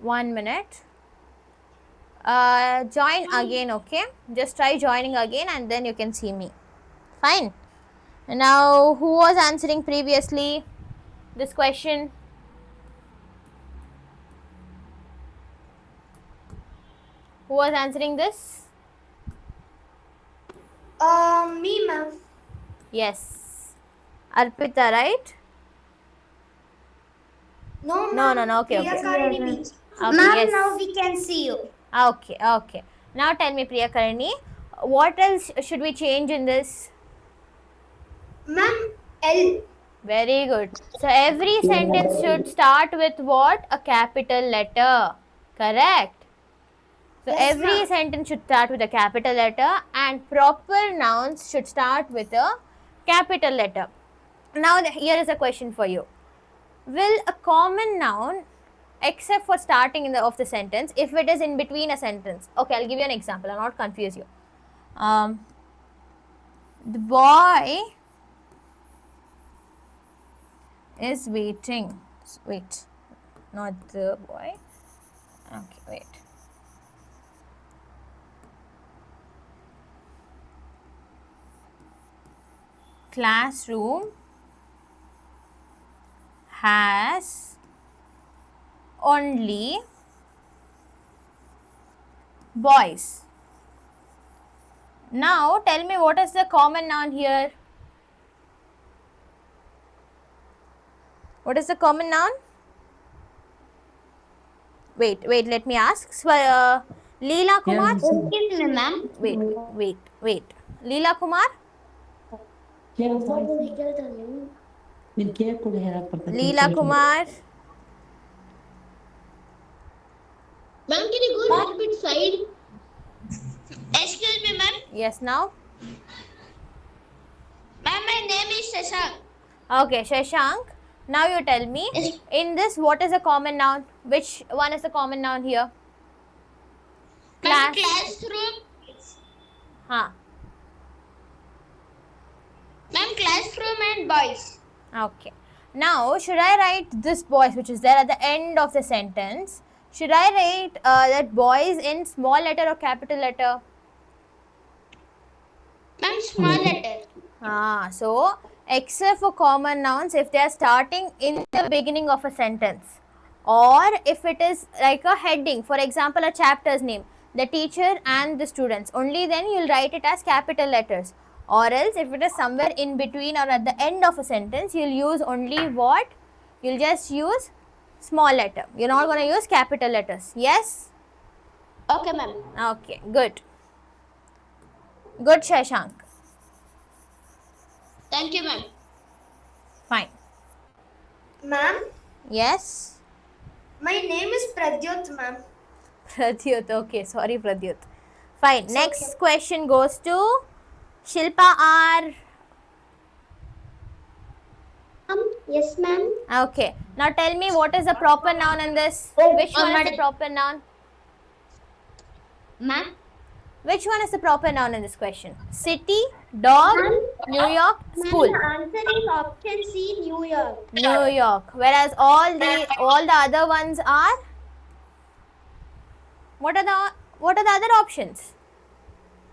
1 minute. Join again, okay? Just try joining again and then you can see me. Fine. Now, who was answering previously this question? Who was answering this? Me, ma'am. Yes. Arpita, right? No, No, ma'am. okay, okay. Priyakarini means. Okay, Ma'am, yes. now we can see you. Okay, okay. Now tell me, Priyakarani, what else should we change in this? Ma'am, L. Very good. So every sentence should start with what? A capital letter. Correct. So Yes, every ma'am. sentence should start with a capital letter and proper nouns should start with a capital letter. Now here is a question for you. Will a common noun, except for starting of the sentence, if it is in between a sentence? Okay, I'll give you an example. I'll not confuse you. The boy is waiting. Wait, not the boy. Okay, wait. Classroom has only boys. Now tell me, what is the common noun here? What is the common noun? Wait, let me ask. Leela Kumar? Excuse me, ma'am. Wait. Leela Kumar? Leela Kumar? Ma'am, can you go a little bit side? Excuse me, ma'am. Yes, now? Ma'am, my name is Shashank. Okay, Shashank. Now you tell me, in this, what is a common noun? Which one is the common noun here? Ma'am, classroom. Huh. Ma'am, classroom and boys. Okay. Now, should I write this boys, which is there at the end of the sentence? Should I write that boys in small letter or capital letter? Ma'am, small letter. So, except for common nouns, if they are starting in the beginning of a sentence, or if it is like a heading, for example, a chapter's name, the teacher and the students, only then you'll write it as capital letters. Or else, if it is somewhere in between or at the end of a sentence, you'll use only what? You'll just use small letter. You're not going to use capital letters. Yes? Okay, ma'am. Okay, good. Good, Shashank. Thank you, ma'am. Fine. Ma'am, Yes? my name is Pradyut, ma'am. Pradyut, okay, sorry Pradyut. Fine, next question goes to Shilpa R. Yes, ma'am. Okay, now tell me, what is the proper noun in this? Which one is the proper noun? Ma'am? Which one is the proper noun in this question? City, dog, New York, school. The answer is option C, New York. New York. Whereas all the other ones are, what are the other options?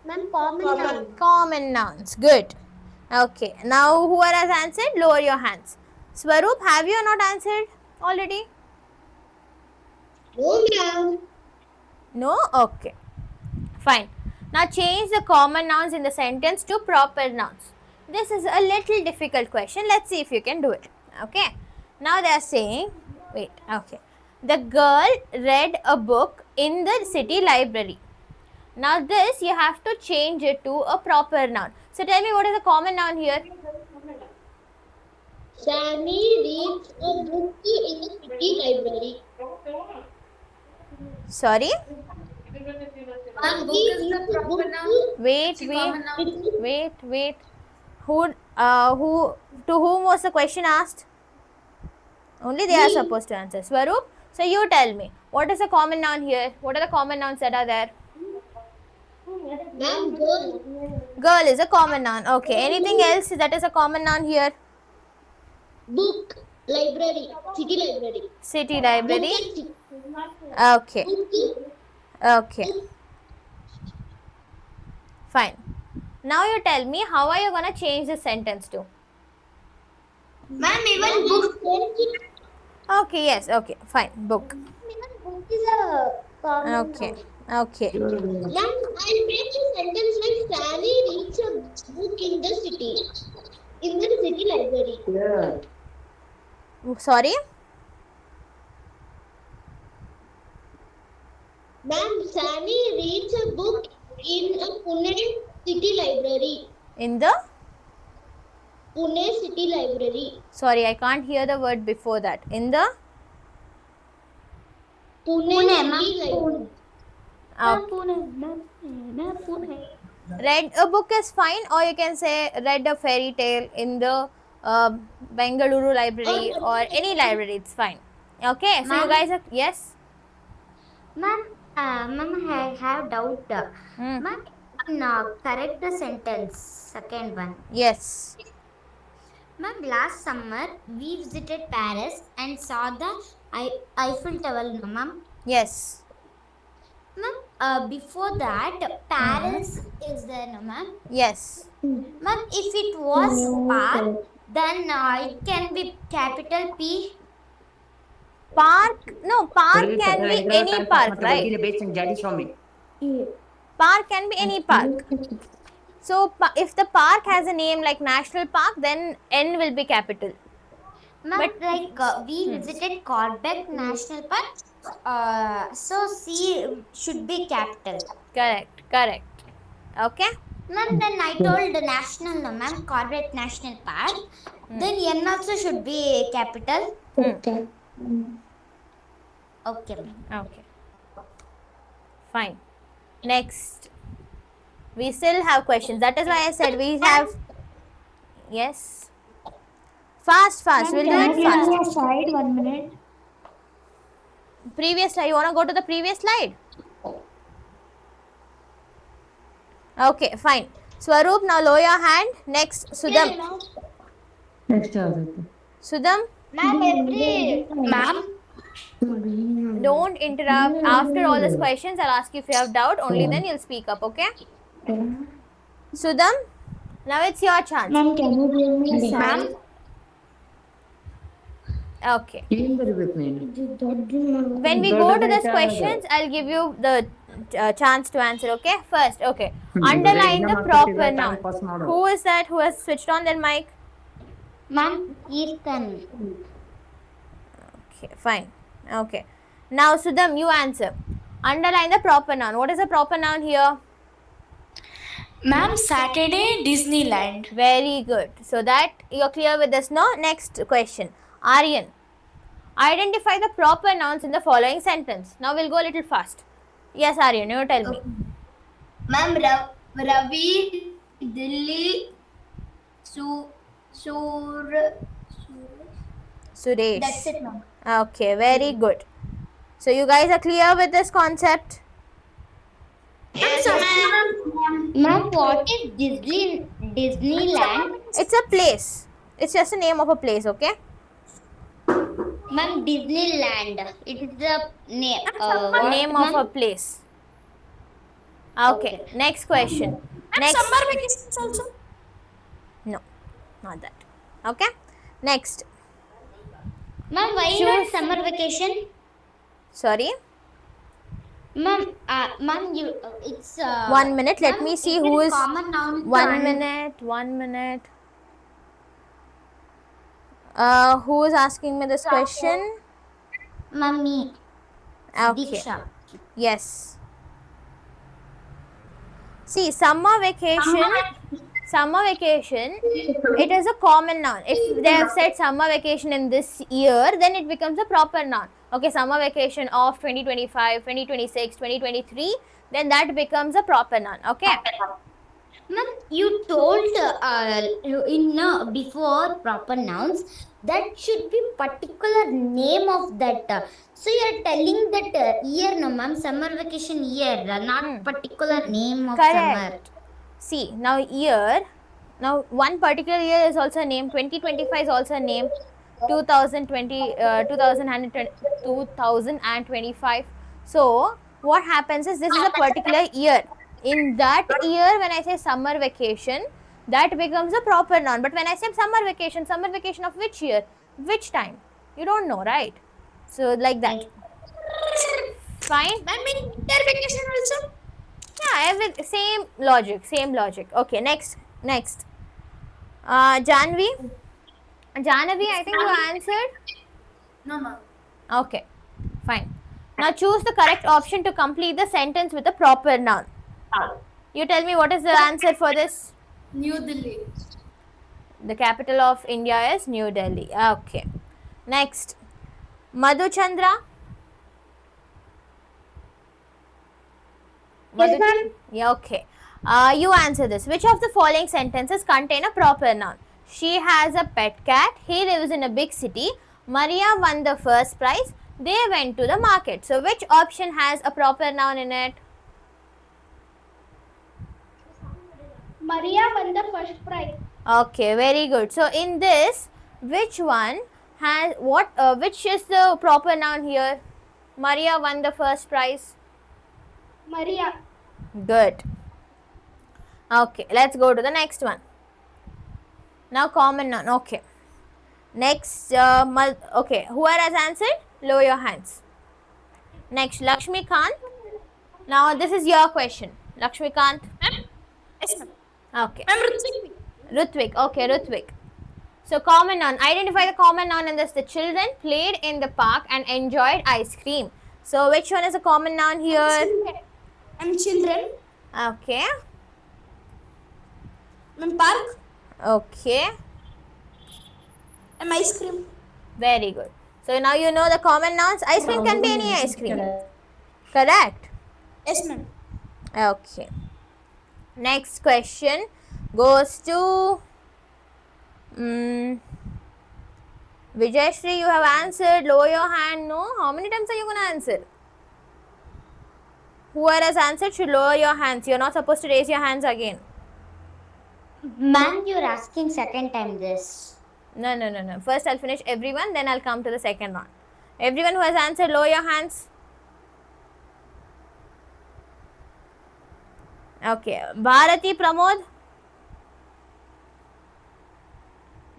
Ma'am, common noun. Common nouns. Good. Okay. Now who has answered? Lower your hands. Swaroop, have you not answered already? No, ma'am. No? Okay. Fine. Now change the common nouns in the sentence to proper nouns. This is a little difficult question. Let's see if you can do it. Okay. Now they are saying, wait, okay. The girl read a book in the city library. Now this you have to change it to a proper noun. So tell me, what is the common noun here? Sammy reads a book in the city library. Sorry? Ma'am, book is the proper noun. Wait. To whom was the question asked? Only they are supposed to answer. Swaroop, so you tell me, what is the common noun here? What are the common nouns that are there? Ma'am, girl. Girl is a common noun. Okay. Anything else that is a common noun here? Book, library, city library. City library. Okay. Book. Okay. Fine. Now you tell me, how are you gonna change this sentence to? Ma'am, even book. Okay, yes, okay, fine. Book. Even book is a common Okay. Okay. Ma'am, I'll make a sentence like Sally reads a book in the city. In the city library. Sorry? Ma'am, Sally reads a book in a Pune city library. In the? Pune city library. Sorry, I can't hear the word before that. In the? Pune city library. Okay. Read a book is fine, or you can say read a fairy tale in the Bengaluru library or any library, it's fine. Okay, so you Ma'am? guys are, yes? Ma'am, I have doubt. Hmm. Ma'am, correct the sentence. Second one. Yes. Ma'am, last summer we visited Paris and saw the Eiffel Tower, no, ma'am. Yes. Ma'am, before that, Paris is there, no, ma'am. Yes. Ma'am, if it was park, then it can be capital P. Park? No, park can be any park, right? Park can be any park. So if the park has a name like National Park, then N will be capital. Ma'am, we visited Corbeck National Park. So C should be capital. Correct. Correct. Okay. Ma'am, then I told the national, no, ma'am, Corbeck National Park. Then N also should be capital. Okay, ma'am. Okay. Fine. Next. We still have questions. That is why I said we have. Yes. Fast. We'll do it fast. Slide 1 minute. Previous slide. You want to go to the previous slide? Okay, fine. Swaroop, now lower your hand. Next, Sudam. Sudam, Ma'am, don't interrupt. After all these questions, I'll ask you if you have doubt. Only then you'll speak up, okay? Sudam, now it's your chance. ma'am, can you give me a sign? Okay. When we go to these questions, I'll give you the chance to answer, okay? First, okay. Underline the proper noun. Who is that who has switched on their mic? Ma'am, Kirtan. Okay, fine. Okay. Now, Sudam, you answer. Underline the proper noun. What is the proper noun here? Ma'am, Saturday Disneyland. Very good. So that you're clear with this, no? Next question. Aryan. Identify the proper nouns in the following sentence. Now we'll go a little fast. Yes, Aryan, you tell me. Ma'am, Ravi, Delhi, Suresh. That's it, ma'am. Okay, very good. So you guys are clear with this concept? Yes, ma'am. Ma'am, what is Disneyland? It's a place. It's just the name of a place, okay? Ma'am, Disneyland. It is the name. Name of a place. Okay, next question. Next. Summer vacations also. No, not that. Okay, next. Ma'am, why not summer vacation? Sorry. Ma'am, you it's 1 minute. Let me see who is. common noun. 1 minute. 1 minute. Who is asking me this question? Ma'am, me. Okay. Diksha. Yes. See, summer vacation, it is a common noun. If they have said summer vacation in this year, then it becomes a proper noun. Okay, summer vacation of 2025, 2026, 2023, then that becomes a proper noun. Okay. Ma'am, you told in before proper nouns that should be particular name of that. So you are telling that year, no, ma'am, summer vacation year, not particular name of summer. Correct. See, now year, now one particular year is also named. 2025 is also named. 2025. So what happens is this is a particular year. In that year, when I say summer vacation, that becomes a proper noun. But when I say summer vacation of which year? Which time? You don't know, right? So like that. Fine. Ma'am, in winter vacation also? Yeah, same logic. Okay, next. Janvi, I think you answered. No, ma'am. Okay, fine. Now choose the correct option to complete the sentence with a proper noun. You tell me what is the answer for this. New Delhi. The capital of India is New Delhi. Okay. Next, Madhuchandra. Yes, ma'am. Yeah, okay. You answer this. Which of the following sentences contain a proper noun? She has a pet cat. He lives in a big city. Maria won the first prize. They went to the market. So, which option has a proper noun in it? Maria won the first prize. Okay, very good. So, in this, which one has what? Which is the proper noun here? Maria won the first prize. Maria. Good. Okay, let's go to the next one. Now common noun. Okay. Next, okay, whoever has answered, lower your hands. Next, Lakshmi Kant. Now this is your question. Lakshmi Kant. Yes, ma'am. Okay. Ma'am, Ritvik. Rutvik. Okay, Rutvik. So common noun. Identify the common noun in this. The children played in the park and enjoyed ice cream. So which one is a common noun here? Ma'am, children. Okay. Ma'am, park. Okay. Ma'am, ice cream. Very good. So now you know the common nouns. Ice cream can be any ice cream. Correct. Yes, ma'am. Okay. Next question goes to Vijayashree. You have answered. Lower your hand. No. How many times are you going to answer? Whoever has answered should lower your hands. You're not supposed to raise your hands again. Ma'am, you're asking second time this. No. First I'll finish everyone, then I'll come to the second one. Everyone who has answered, lower your hands. Okay. Bharati Pramod.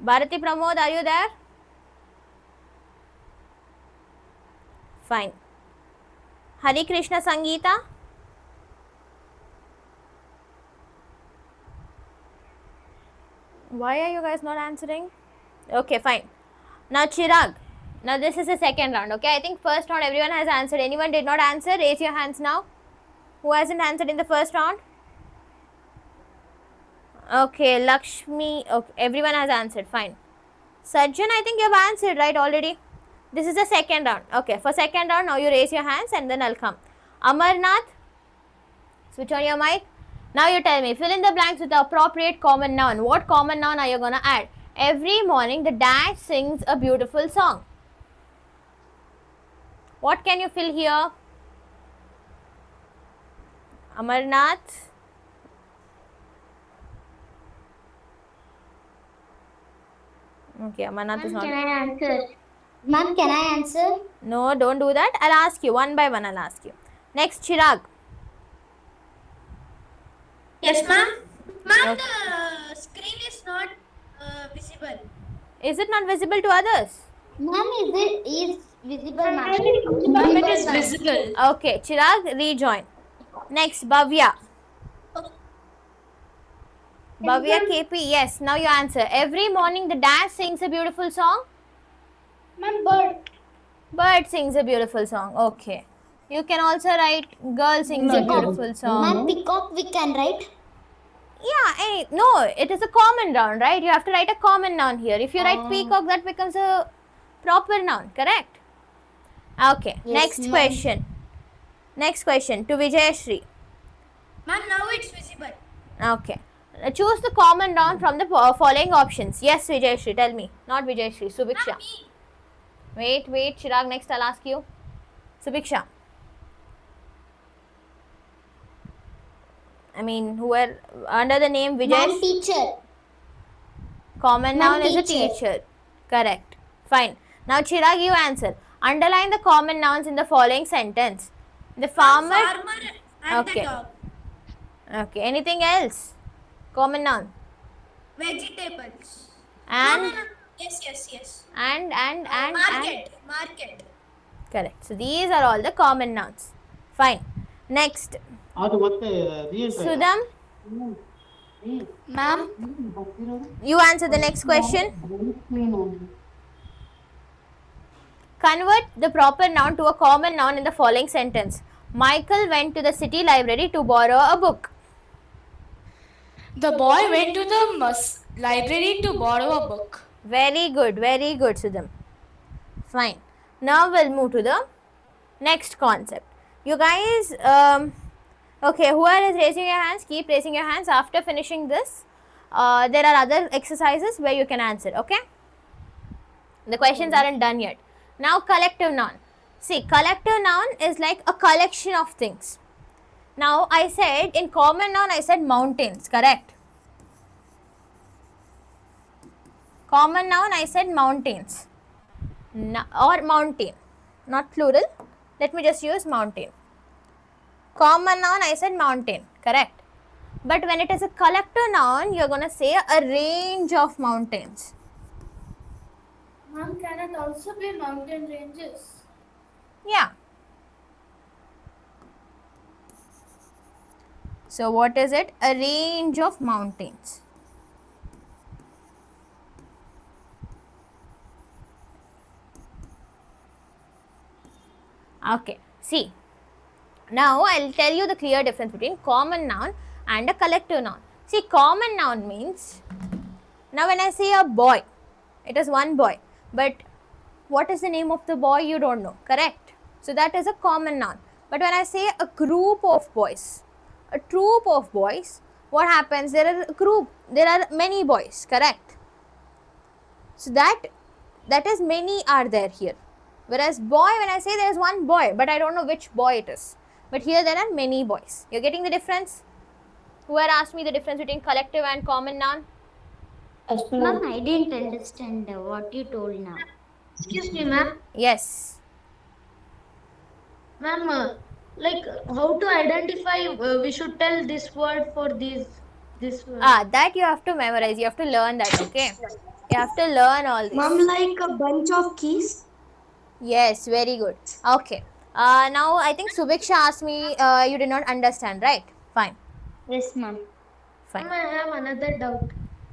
Are you there? Fine. Hari Krishna Sangeeta. Why are you guys not answering? Okay, fine. Now Chirag. Now this is the second round, okay? I think first round everyone has answered. Anyone did not answer? Raise your hands now. Who hasn't answered in the first round? Okay, Lakshmi. Okay, everyone has answered. Fine. Sajjan, I think you have answered, right, already? This is the second round. Okay, for second round, now you raise your hands and then I'll come. Amarnath, switch on your mic. Now you tell me, fill in the blanks with the appropriate common noun. What common noun are you going to add? Every morning, the dash sings a beautiful song. What can you fill here? Amarnath. Okay, Amarnath is not. Can I answer? Ma'am, can I answer? No, don't do that. I'll ask you. One by one, I'll ask you. Next, Chirag. Yes, ma'am. Ma'am, Okay. the screen is not visible. Is it not visible to others? Ma'am, is visible, ma'am? Ma'am, it is visible. Okay, Chirag, rejoin. Next, Bhavya. Bhavya KP, yes. Now you answer. Every morning the dash sings a beautiful song. Ma'am, bird. Bird sings a beautiful song. Okay. You can also write girl sings a beautiful song. Ma'am, peacock we can write. Yeah, no, it is a common noun, right? You have to write a common noun here. If you write peacock, that becomes a proper noun, correct? Okay, Yes, next ma'am. question. Next question to Vijayashree. Ma'am, now it's visible. Okay. Choose the common noun from the following options. Yes, Vijayashree, tell me. Not Vijayashree, Subiksha. Wait, Chirag, next I'll ask you. Subiksha. I mean, who are under the name Ma'am, Vijay? teacher. Common Ma'am, noun is a teacher. teacher. Correct. Fine. Now, Chirag, you answer. Underline the common nouns in the following sentence. The farmer. Farmer and Okay. the dog. Okay. Anything else? Common noun. Vegetables. And No. Yes. and Market. Market. correct. So these are all the common nouns. Fine. Next, Sudham, Ma'am. you answer the next question. Convert the proper noun to a common noun in the following sentence. Michael went to the city library to borrow a book. The boy went to the library to borrow a book. Very good, Sudham. Fine. Now we'll move to the next concept. You guys, okay, whoever is raising your hands, keep raising your hands. After finishing this, there are other exercises where you can answer, okay? The questions aren't done yet. Now, collective noun. See, collective noun is like a collection of things. Now, I said in common noun, I said mountains, correct? Common noun, I said mountains. Or mountain, not plural. Let me just use mountain. Common noun, I said mountain, correct? But when it is a collective noun, you're going to say a range of mountains. Ma'am, can it also be mountain ranges? Yeah. So what is it? A range of mountains. Okay, see. Now I'll tell you the clear difference between common noun and a collective noun. See, common noun means, now when I say a boy, it is one boy, but what is the name of the boy you don't know, correct? So that is a common noun. But when I say a group of boys, a troop of boys, what happens? There are a group, there are many boys, correct? So that is many are there here. Whereas boy, when I say there is one boy, but I don't know which boy it is. But here there are many boys. You're getting the difference? Whoever asked me the difference between collective and common noun? Ma'am, I didn't understand what you told now. Excuse me, ma'am. Yes. Ma'am, like how to identify? We should tell this word for this word. That you have to memorize. You have to learn that, okay? You have to learn all this. Mom, like a bunch of keys. Yes, very good. Okay. Now I think Subiksha asked me, you did not understand, right? Fine. Yes, ma'am. Fine. Ma'am, I have another doubt.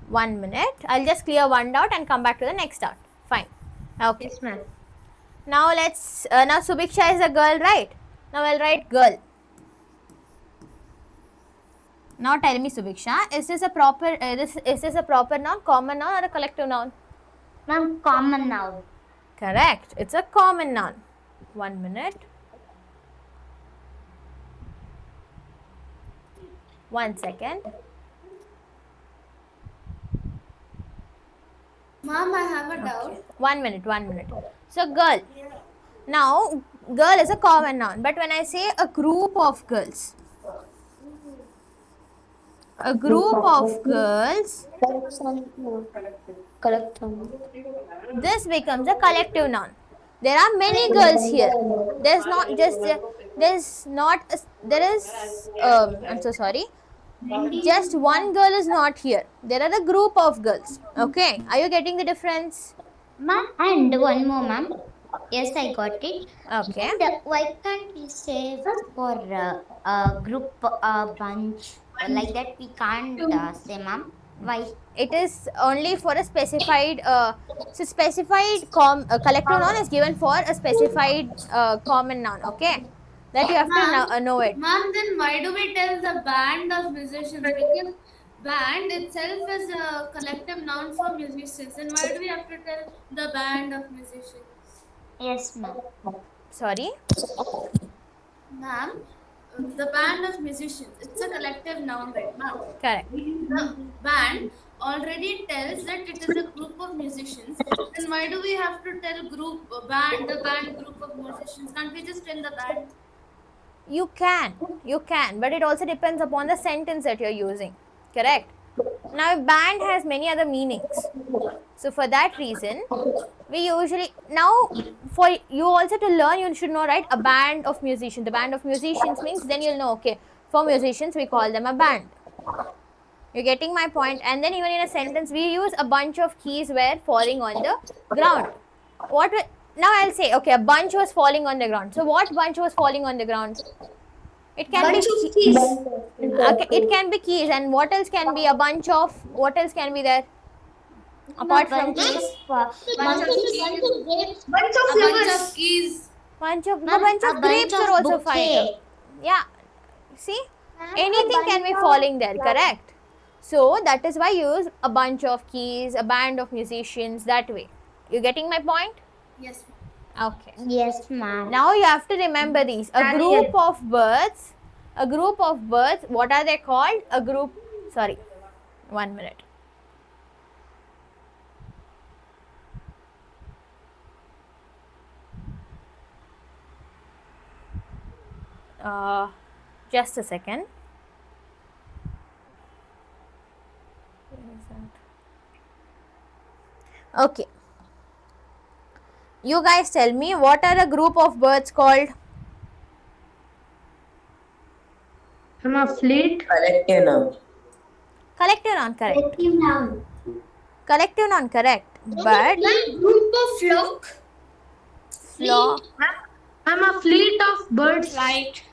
1 minute. I'll just clear one doubt and come back to the next doubt. Fine. Okay. Yes, ma'am. Now let's, now Subiksha is a girl, right? Now I'll write girl. Now tell me, Subiksha, is this a proper, is this a proper noun, common noun or a collective noun? Ma'am, common noun. Correct. It's a common noun. 1 minute. 1 second. Ma'am, I have a doubt. 1 minute. So girl. Now girl is a common noun, but when I say a group of girls, this becomes a collective noun. There are many girls here. There's not just, I'm so sorry. Just one girl is not here. There are a group of girls. Okay. Are you getting the difference? Ma'am, and one more, ma'am. Yes, I got it. Okay. And why can't we say for a group, a bunch, like that we can't say, ma'am? Why? It is only for a specified, collective noun is given for a specified common noun. Okay. That you have to know it. Ma'am, then why do we tell the band of musicians? Because band itself is a collective noun for musicians. And why do we have to tell the band of musicians? Yes, ma'am. Sorry. Ma'am, the band of musicians, it's a collective noun, right, ma'am? Correct. The band already tells that it is a group of musicians. Then why do we have to tell the band group of musicians? Can't we just tell the band? You can, but it also depends upon the sentence that you're using. Correct. Now, band has many other meanings. So, for that reason, we usually now for you also to learn, you should know, right? A band of musicians. The band of musicians means then you'll know. Okay, for musicians we call them a band. You're getting my point? And then even in a sentence, we use a bunch of keys were falling on the ground. Now I'll say, okay, a bunch was falling on the ground. So what bunch was falling on the ground? It can Bunch be of keys. okay, it can be keys, and what else can be a bunch of? What else can be there apart from keys? Bunch of grapes. Bunch A of bunch flowers. of keys. Bunch of Ma'am, bunch a of grapes bunch are of also bouquet. fine. Yeah, see, anything can be falling there, correct? So that is why you use a bunch of keys, a band of musicians, that way. You getting my point? Yes. Okay. Yes, ma'am. Now you have to remember these. A group of birds. A group of birds. What are they called? A group. Sorry. 1 minute. Just a second. Okay. You guys tell me, what are a group of birds called? I'm a fleet. Collective noun. Collective noun, correct. Collective noun. Collective noun, correct. But Group of flock. flock. I'm a fleet of birds. Flight.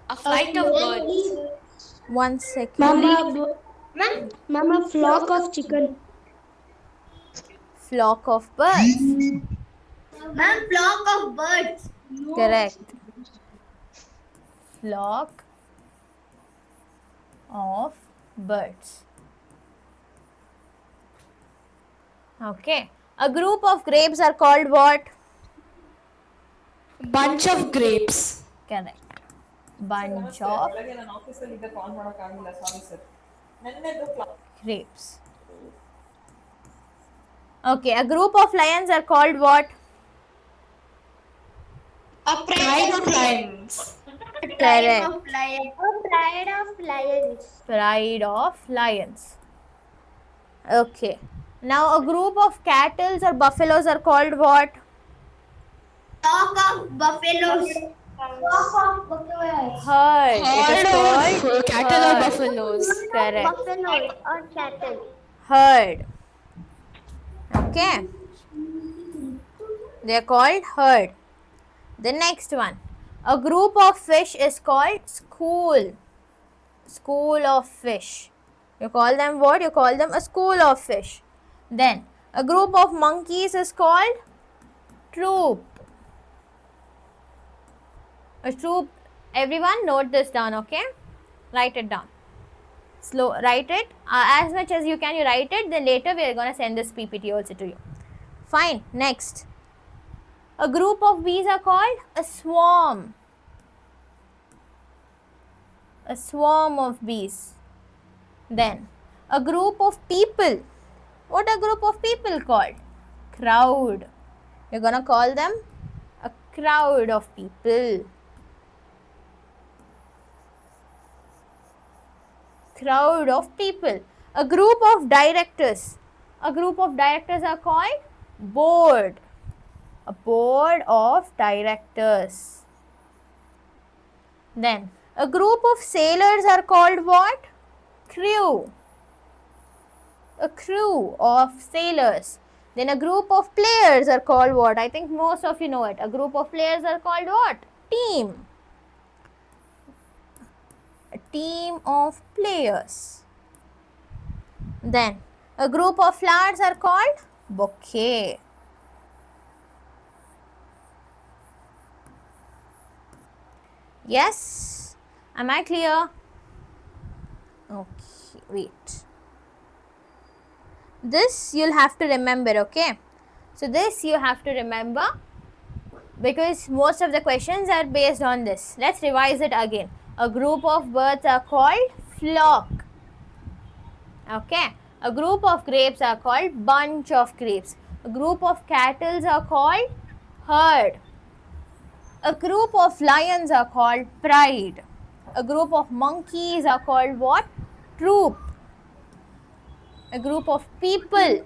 A flight of birds. 1 second. Mama, flock of chicken. Flock of birds. Ma'am, flock of birds. Correct. Flock of birds. Okay. A group of grapes are called what? Bunch of grapes. Correct. Bunch of grapes. Okay. A group of lions are called what? A Pride of lions. Correct. lion. A pride of lions. Pride of lions. Okay. Now a group of cattle or buffaloes are called what? Flock of buffaloes. Flock of buffaloes. Herd. It is Herd called of cattle or herd. buffaloes. Correct. Buffaloes or cattle. Herd. Okay. They are called herd. The next one. A group of fish is called school. School of fish. You call them what? You call them a school of fish. Then a group of monkeys is called troop. A troop. Everyone note this down, okay? Write it down. Slow. Write it as much as you can. You write it. Then later we are gonna send this PPT also to you. Fine. Next. A group of bees are called a swarm. A swarm of bees. Then a group of people. What a group of people called? Crowd. You're gonna call them a crowd of people. Crowd of people. A group of directors. A group of directors are called board. A board of directors. Then a group of sailors are called what? Crew. A crew of sailors. Then a group of players are called what? I think most of you know it. A group of players are called what? Team. A team of players. Then a group of flowers are called bouquet. Yes? Am I clear? Okay, wait. This you'll have to remember, okay? So this you have to remember because most of the questions are based on this. Let's revise it again. A group of birds are called flock. Okay. A group of grapes are called bunch of grapes. A group of cattle are called herd. A group of lions are called pride. A group of monkeys are called what? Troop. A group of people.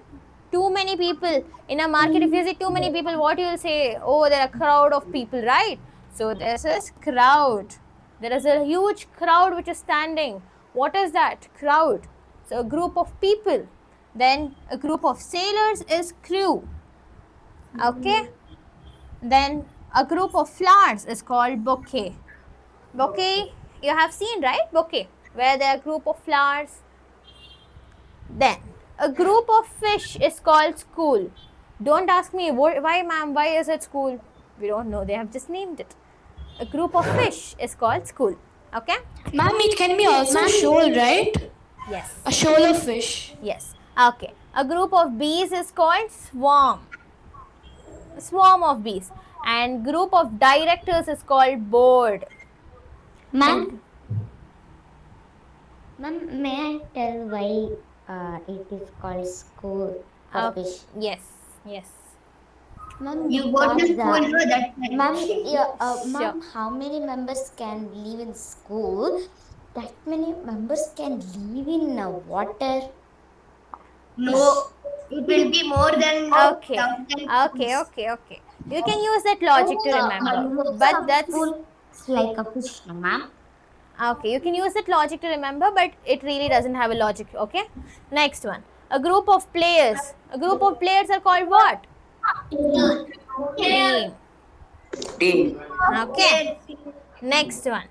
Too many people. In a market, if you see too many people, what you will say? Oh, there are a crowd of people, right? So this is crowd. There is a huge crowd which is standing. What is that? Crowd. So a group of people. Then a group of sailors is crew. Okay. Then a group of flowers is called bouquet. Bouquet, you have seen, right? Bouquet, where there are a group of flowers. Then a group of fish is called school. Don't ask me why, ma'am, why is it school? We don't know, they have just named it. A group of fish is called school. Okay? Ma'am, it can be also shoal, right? Yes. A shoal of fish. Yes. Okay. A group of bees is called swarm. A swarm of bees. And group of directors is called board. Ma'am, may I tell why it is called school for fish? Yes. Yes. Ma'am, You go to because, school, no? That's Ma'am, Sure. ma'am, how many members can live in school? That many members can live in water. no. It will be more than Okay. 1,000. Okay. You can use that logic to remember. But that's It's like a fish, no, ma'am. okay. You can use that logic to remember, but it really doesn't have a logic. Okay. Next one. A group of players. A group of players are called what? Team. Okay. Next one.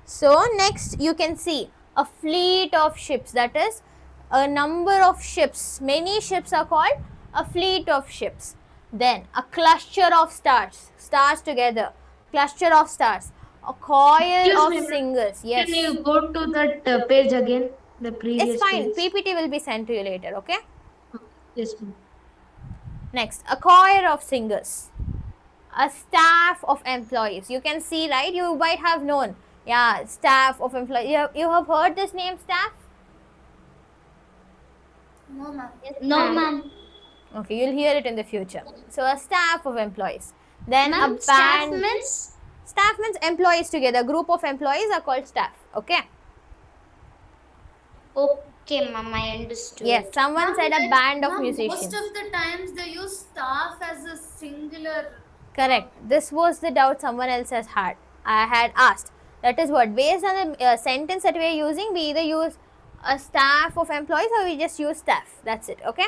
So next you can see a fleet of ships, that is a number of ships. Many ships are called a fleet of ships. Then a cluster of stars, stars together, cluster of stars, a coil of singers. Yes, Can you go to that page again? The previous it's fine. page. PPT will be sent to you later. Okay. Yes, ma'am. Next, a choir of singers, a staff of employees. You can see, right? You might have known. Yeah, staff of employees. You have heard this name, staff? No, ma'am. No, ma'am. Okay, you'll hear it in the future. So a staff of employees. Then Ma'am, a staff band. means Staff means employees together. A group of employees are called staff. Okay. okay, ma'am. I understood. Yes, someone said a band of Ma'am, musicians. most of the times they use staff as a singular. Correct. This was the doubt someone else has had. I had asked. That is what, based on the sentence that we are using, we either use a staff of employees or we just use staff. That's it. Okay.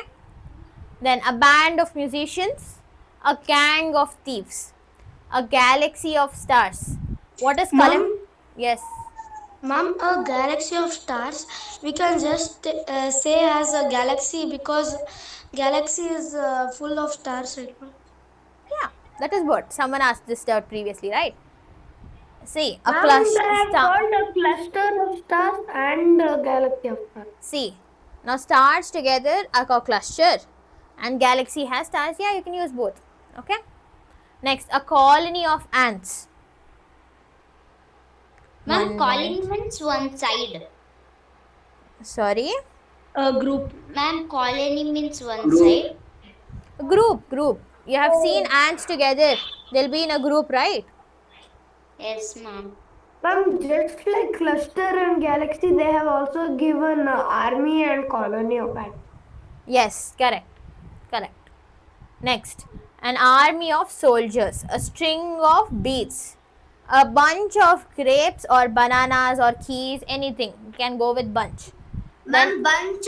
Then a band of musicians, a gang of thieves, a galaxy of stars. What is column? Yes. Ma'am, a galaxy of stars, we can just say as a galaxy because galaxy is full of stars, right, ma'am? Yeah. That is what someone asked this doubt previously, right? See, a Ma'am, cluster they have star. called a cluster of stars and a galaxy of stars. See, now stars together are called cluster, and galaxy has stars. Yeah, you can use both. Okay. Next, a colony of ants. Ma'am, calling means one side. Sorry, A group. Ma'am, colony means one side. group. You have seen ants together. They'll be in a group, right? Yes, ma'am. Ma'am, just like cluster and galaxy, they have also given army and colony of ants. Yes, correct. Next, an army of soldiers, a string of beads, a bunch of grapes or bananas or keys, anything. You can go with bunch. Ma'am, bunch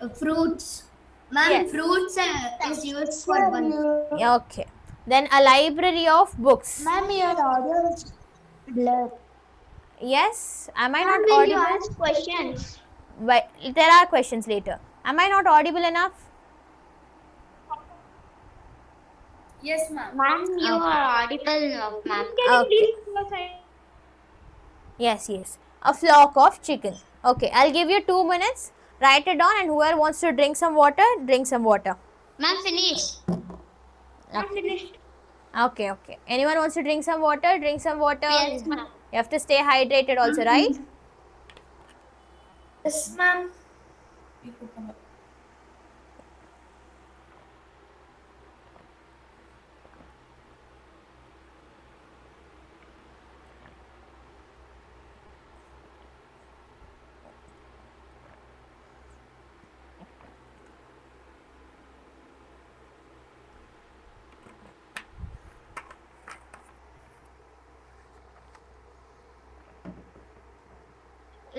of fruits. Ma'am, Yes. fruits is used for bunch. Yeah, okay. Then a library of books. Ma'am, your audio is blurred. Yes, am I Ma'am, not will you audible? ask questions? But there are questions later. Am I not audible enough? Yes, ma'am. Ma'am, you are audible enough, ma'am. Okay. Yes. A flock of chicken. Okay, I'll give you 2 minutes. Write it down, and whoever wants to drink some water, drink some water. Ma'am, finish. Okay. Anyone wants to drink some water? Drink some water. Yes, ma'am. You have to stay hydrated also, right? Yes, ma'am.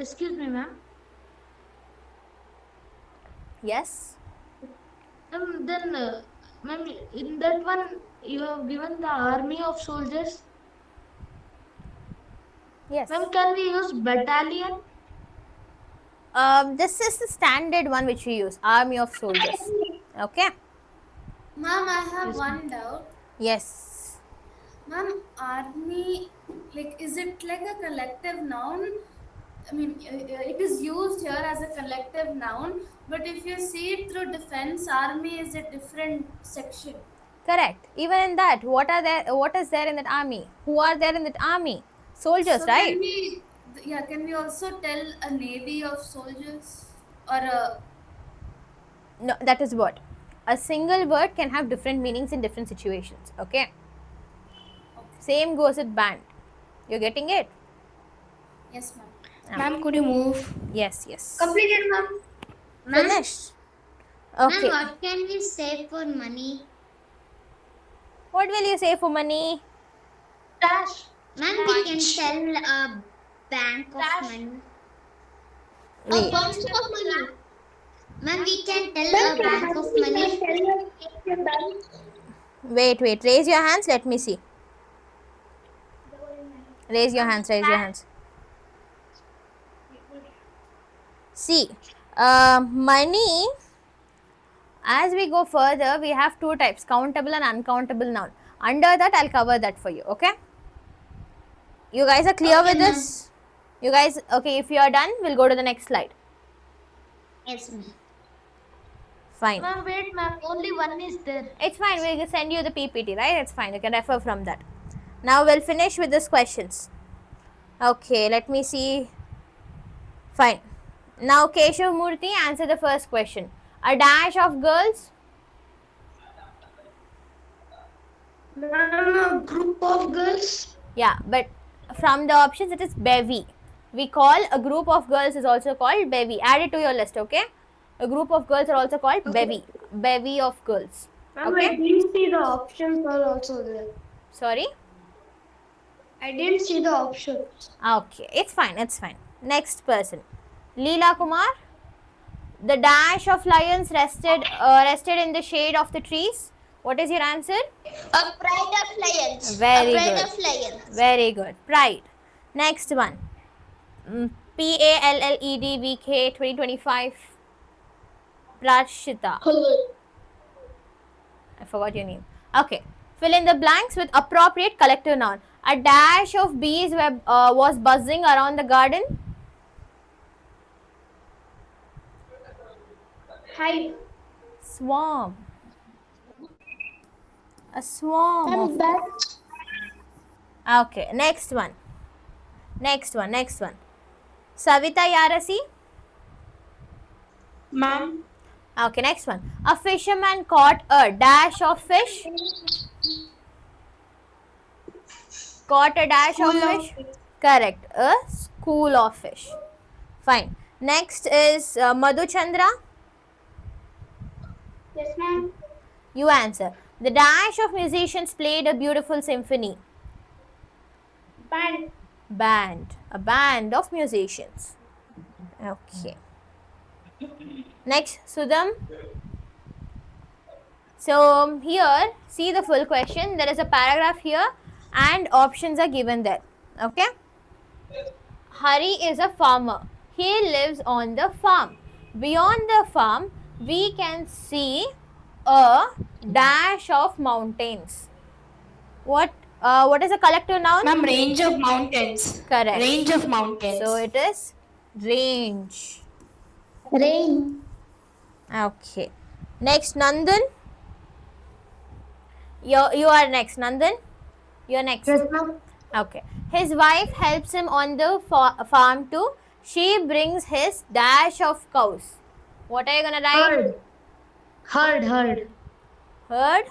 excuse me, ma'am. Yes. Then, ma'am, in that one, you have given the army of soldiers. Yes. Ma'am, can we use battalion? This is the standard one which we use, army of soldiers. Okay. Ma'am, I have one doubt. Yes. Ma'am, army, like, is it like a collective noun? I mean, it is used here as a collective noun, but if you see it through defense, army is a different section. Correct. Even in that, what is there in that army? Who are there in that army? Soldiers, So right? can we also tell a navy of soldiers or a No, that is what. A single word can have different meanings in different situations. Okay. Same goes with band. You're getting it? yes, ma'am. Ma'am, could you move? Yes, yes. Completed, ma'am. Ma'am, Finished. ma'am, Okay. what can we say for money? What will you say for money? Dash. Ma'am, we can tell a bank of money. A Wait. bunch of money. Ma'am, we can tell a bank of money. Wait. Raise your hands. Let me see. Raise your hands. See, money, as we go further, we have two types, countable and uncountable noun. Under that, I'll cover that for you, okay? You guys are clear with this? You guys, okay, if you are done, we'll go to the next slide. Yes, ma'am. Fine. Ma'am, wait, ma'am. Only one is there. It's fine, we'll send you the PPT, right? It's fine, you can refer from that. Now we'll finish with these questions. Okay, let me see. Fine. Now Keshav Murthy, answer the first question. A dash of girls? Ma'am, a group of girls. Yeah, but from the options it is bevy. We call a group of girls is also called bevy. Add it to your list, okay? A group of girls are also called bevy. Bevy of girls. Ma'am, Okay. I didn't see the options are also there. Sorry? I didn't see the options. Okay, it's fine. Next person. Leela Kumar. The dash of lions rested in the shade of the trees. What is your answer? A pride of lions. Very a pride good. of lions. Very good. Pride. Next one. PALLEDVK 2025. Prashita. I forgot your name. Okay. Fill in the blanks with appropriate collective noun. A dash of bees was buzzing around the garden. Hive. Swarm. A swarm of. Okay. Next one. Savita Yarasi. Ma'am. Okay. Next one. A fisherman caught a dash of fish. Caught a dash of fish. Correct. A school of fish. Fine. Next is Madhu Chandra. Yes, ma'am. You answer. The dash of musicians played a beautiful symphony. Band. A band of musicians. Okay. Next, Sudham. So here, see the full question. There is a paragraph here and options are given there. Okay. Hari is a farmer. He lives on the farm. Beyond the farm, we can see a dash of mountains. What is a collective noun? Ma'am, range of mountains. Correct. Range of mountains. So it is range. Rain. Okay. Next, Nandan. You are next, Nandan. You're next. Yes, ma'am. Okay. His wife helps him on the farm too. She brings his dash of cows. What are you gonna write? Herd. Herd.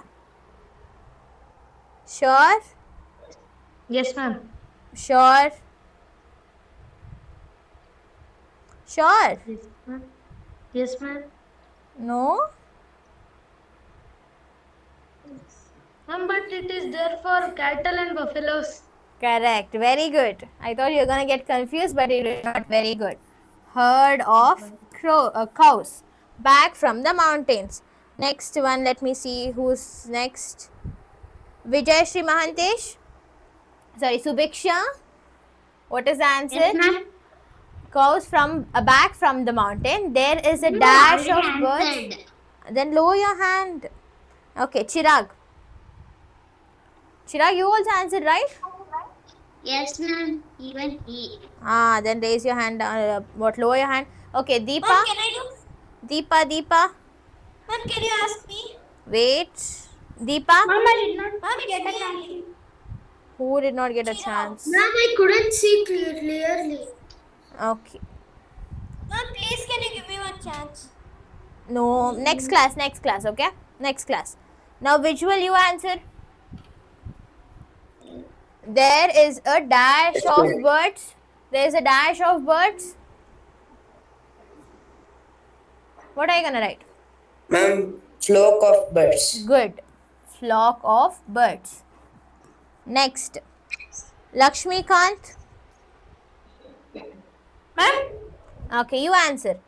Sure. Yes, ma'am. Sure. Sure. Yes, ma'am. Yes, ma'am. No. Ma'am, but it is there for cattle and buffaloes. Correct. Very good. I thought you were gonna get confused, but it is not very good. herd of cows back from the mountains. Next one, let me see who's next. Vijay Shri Mahantesh. Sorry, Subiksha. What is the answer? Yes, ma'am. Cows from back from the mountain. There is a No, dash already of birds. answered. Then lower your hand. Okay, Chirag. Chirag, you also answered right? Yes, ma'am. Even he. Then raise your hand. Lower your hand. Okay, Deepa. Ma'am, can I do? Deepa. Ma'am, can you ask me? Wait. Deepa. Ma'am, I did not. Ma'am, get a chance. Who did not get a chance? Ma'am, I couldn't see clearly. Okay. Ma'am, please can you give me one chance? No. Next class. Okay. Next class. Now visual, you answer. There is a dash of birds. There is a dash of birds. What are you gonna write? Ma'am, flock of birds. Good. Flock of birds. Next. Lakshmikant. Ma'am, Okay, you answer.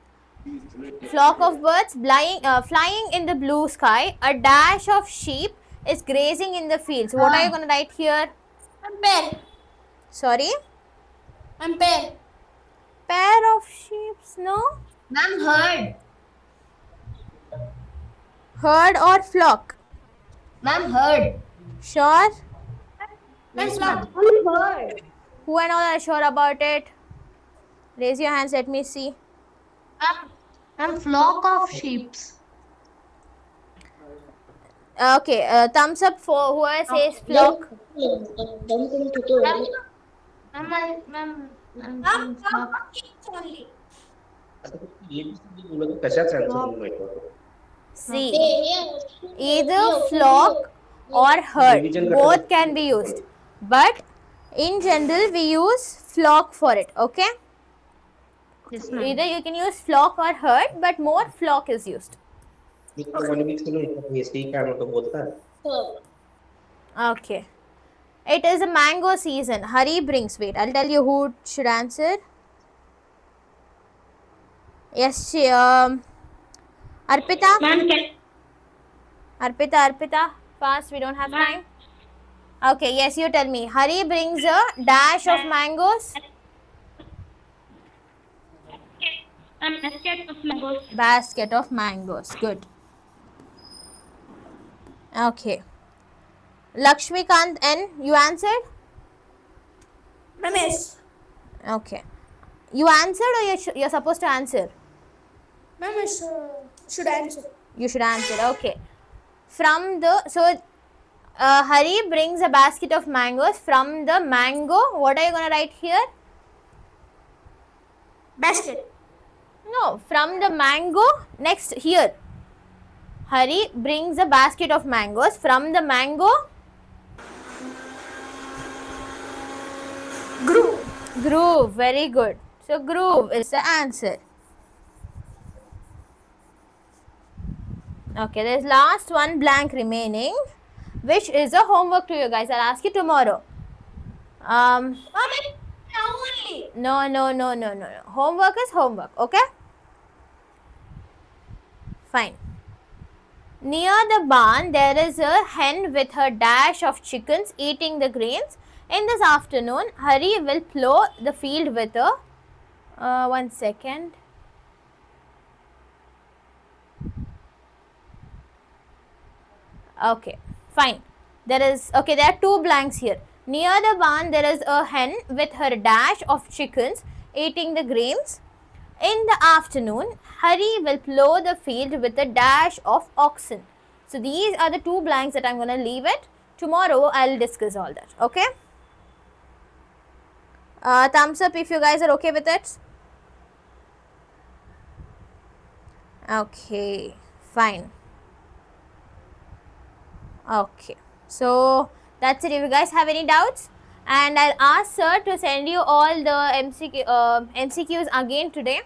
Flock of birds flying in the blue sky. A dash of sheep is grazing in the fields. What are you gonna write here? pair. Sorry? Pair. Pair of sheep? No. Ma'am, herd. Herd or flock? Ma'am, herd. Sure? Yes, ma'am. Herd. Who and all are sure about it? Raise your hands, let me see. Ma'am, flock of sheeps. Okay, thumbs up for whoever says flock. Ma'am, flock of sheeps only. कशाच answer माहिती See, either flock or herd, Division both can be used. But in general, we use flock for it, okay? Yes, ma'am. Either you can use flock or herd, but more flock is used. Okay. It is a mango season. Hari brings. Wait, I'll tell you who should answer. Yes, Arpita. Ma'am, can Arpita. Fast, we don't have time. Okay, yes, you tell me. Hari brings a dash of mangoes. basket of mangoes. Basket of mangoes. Good. Okay. Lakshmikant N, you answered? Ma'am, yes. Okay. You answered or you're supposed to answer? Ma'am, I should answer. You should answer. Okay. Hari brings a basket of mangoes. From the mango, what are you going to write here? Basket. No, from the mango, next here. Hari brings a basket of mangoes. From the mango, groove. Very good. So, groove is the answer. Okay, there's last one blank remaining, which is a homework to you guys. I'll ask you tomorrow. Ma'am, now only. No. Homework is homework, okay? Fine. Near the barn, there is a hen with her dash of chickens eating the grains. In this afternoon, Hari will plow the field with a... 1 second. Okay, fine. There are two blanks here. Near the barn, there is a hen with her dash of chickens eating the grains. In the afternoon, Hari will plow the field with a dash of oxen. So these are the two blanks that I'm going to leave it. Tomorrow, I'll discuss all that. Okay? Thumbs up if you guys are okay with it. Okay, fine. Okay, so that's it. If you guys have any doubts, and I'll ask sir to send you all the MCQs again today,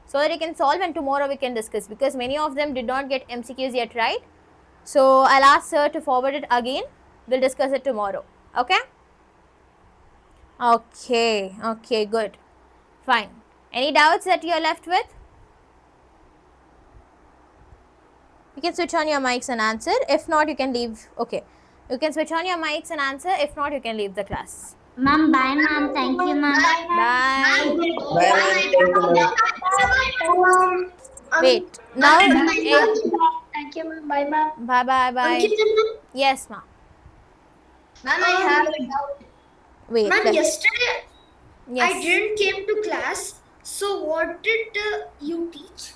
so that you can solve, and tomorrow we can discuss, because many of them did not get MCQs yet, right? So I'll ask sir to forward it again. We'll discuss it tomorrow. Okay? Okay, good. Fine. Any doubts that you're left with? You can switch on your mics and answer. If not, you can leave. Okay. You can switch on your mics and answer. If not, you can leave the class. Ma'am, bye ma'am. Thank you, ma'am. Bye. Bye, ma'am. Thank you, ma'am. Wait. Now. Thank you, ma'am. Bye, ma'am. Bye bye bye. Yes, ma'am. Ma'am, I have a doubt. Wait. Ma'am, yesterday I Yes. didn't came to class. So what did you teach?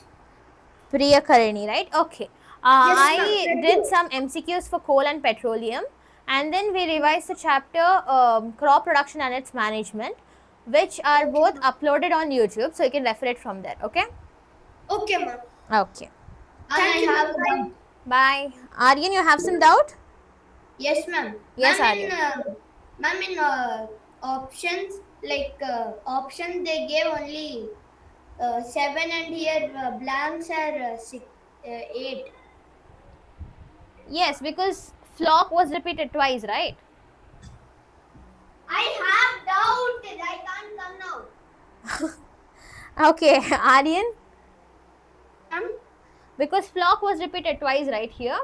Priya Karani, right? Okay. Yes, I ma'am. did some MCQs for coal and petroleum, and then we revised the chapter crop production and its management, which are both uploaded on YouTube, so you can refer it from there. Okay. Okay, ma'am. Okay. Thank you. Have a doubt. Bye. Aryan, you have some doubt? Yes, ma'am. Yes, Ma'am, in options, option they gave only 7 and here blanks are 8. Yes, because flock was repeated twice, right? I have doubt. I can't come now. Okay, Aryan, Ma'am, because flock was repeated twice, right here.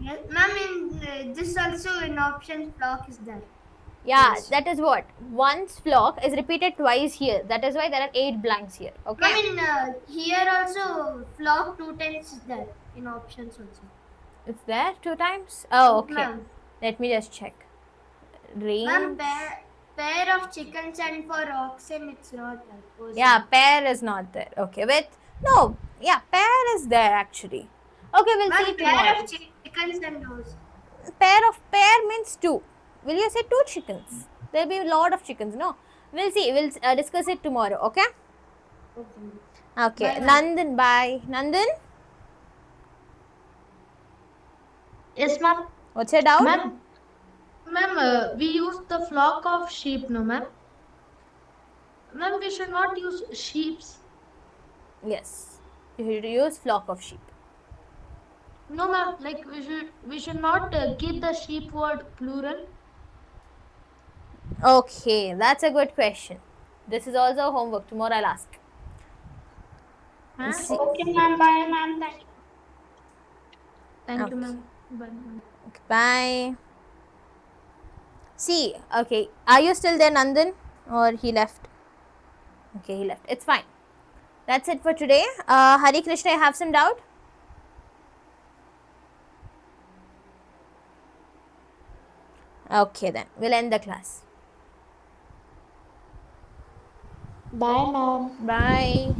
yes, ma'am, in this also in options block is there. Yeah, Yes. that is what once flock is repeated twice here. That is why there are 8 blanks here. Okay. Ma'am, in here also flock 2 times is there in options also. It's there 2 times. Oh, okay. Ma'am, Let me just check. Range. ma'am, pair of chickens and for oxen it's not there. Yeah, pair is not there. Okay, with no, yeah, pair is there actually. Okay, we'll see Ma'am, tomorrow. pair of chickens and those. Pair means 2. Will you say 2 chickens? There'll be a lot of chickens. No, we'll see. We'll discuss it tomorrow. Okay. Okay. Bye, ma'am. Nandan, bye. Nandan, Yes, ma'am. what's your doubt? Ma'am, we use the flock of sheep, no, ma'am? Ma'am, we should not use sheeps. Yes, you should use flock of sheep. No, ma'am. Like we should not keep the sheep word plural. Okay, that's a good question. This is also homework. Tomorrow I'll ask. Huh? See- Okay, ma'am. Bye, ma'am. Thank you. Thank Okay. you, ma'am. Bye, ma'am. Okay, bye. See, okay, are you still there, Nandan, or he left? Okay, he left. It's fine. That's it for today. Hari Krishna, you have some doubt? Okay, then we'll end the class. Bye, ma'am. Bye.